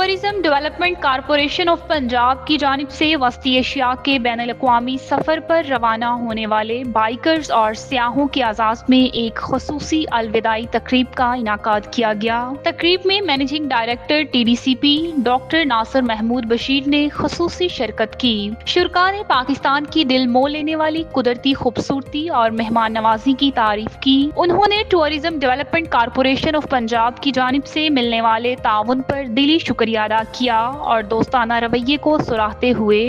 Tourism development corporation of Punjab की जानिब से वस्ती एशिया के बैनुल-अक़वामी सफ़र पर रवाना होने वाले बाइकर्स और सियाहों के आज़ाज़ में एक ख़ुसूसी अलविदाई तकरीब का इनाकाद किया गया। तकरीब में managing director TDCP doctor Nasir Mahmood Bashir ने ख़ुसूसी शिरकत की। शुरका ने पाकिस्तान की दिल मोह लेने वाली कुदरती खूबसूरती और मेहमान नवाजी की तारीफ की। उन्होंने tourism development corporation of Punjab की जानिब से मिलने वाले ताउन पर दिली शुक्रिया अदा किया और दोस्ताना रवैये को सराहते हुए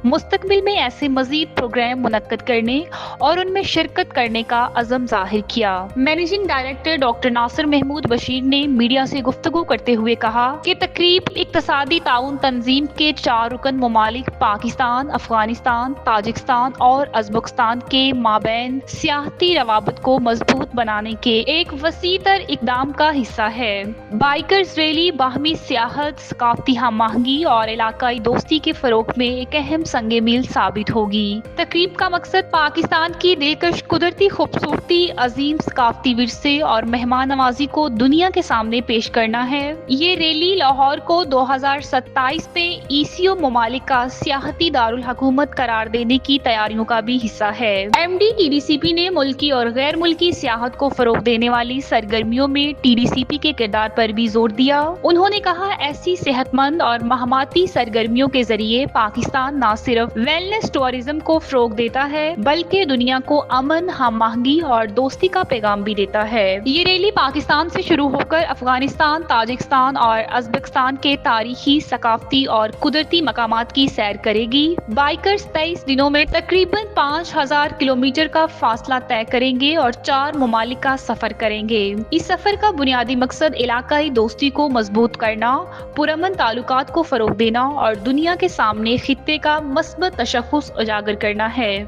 मुस्तकबिल में ऐसे मजीद प्रोग्राम मुनक्कद करने और उनमें शिरकत करने का अज़म जाहिर किया। Managing director doctor Nasir Mahmood Bashir ने मीडिया से गुफ्तगू करते हुए कहा कि तकरीब इक्तसादी ताउन तंजीम के 4 रुकन ममालिक पाकिस्तान, अफगानिस्तान, ताजिकिस्तान और उज़्बेकिस्तान के माबैन सियाहती रवाबत को मजबूत बनाने के एक वसीतर इक़दाम का हिस्सा है। बाइकर्स रैली बाहमी सियाहत, सकाफती हम आहंगी और इलाकाई दोस्ती के फरोग में एक अहम संगे मील साबित होगी। तकरीब का मकसद पाकिस्तान की दिलकश कुदरती खूबसूरती, अजीम सकाफती विरसे और मेहमान नवाजी को दुनिया के सामने पेश करना है। ये रैली लाहौर को 2027 में ECO ममालिक का सियाहती दारुल हुकूमत करार देने की तैयारियों का भी हिस्सा है। MD TDCP ने मुल्की और गैर मुल्की सियाहत को फरोग देने वाली सरगर्मियों में TDCP के किरदार पर भी जोर दिया। उन्होंने कहा, ऐसी सेहतमंद और महमाती सरगर्मियों के जरिए पाकिस्तान न सिर्फ वेलनेस टूरिज्म को फरोग देता है बल्कि दुनिया को अमन, हम आहंगी और दोस्ती का पैगाम भी देता है। ये रैली पाकिस्तान से शुरू होकर अफगानिस्तान, ताजिकिस्तान और उज़्बेकिस्तान के तारीखी, सकाफती और कुदरती मकामात की सैर करेगी। बाइकर्स 23 दिनों में तकरीबन 5000 किलोमीटर का फासला तय करेंगे और 4 ममालिक का सफर करेंगे। इस सफर का बुनियादी मकसद इलाकाई दोस्ती को मजबूत करना, पुरअमन ताल्लुकात को फरोग देना और दुनिया के सामने खित्ते का मस्बत तशख़्ख़ुस उजागर करना है।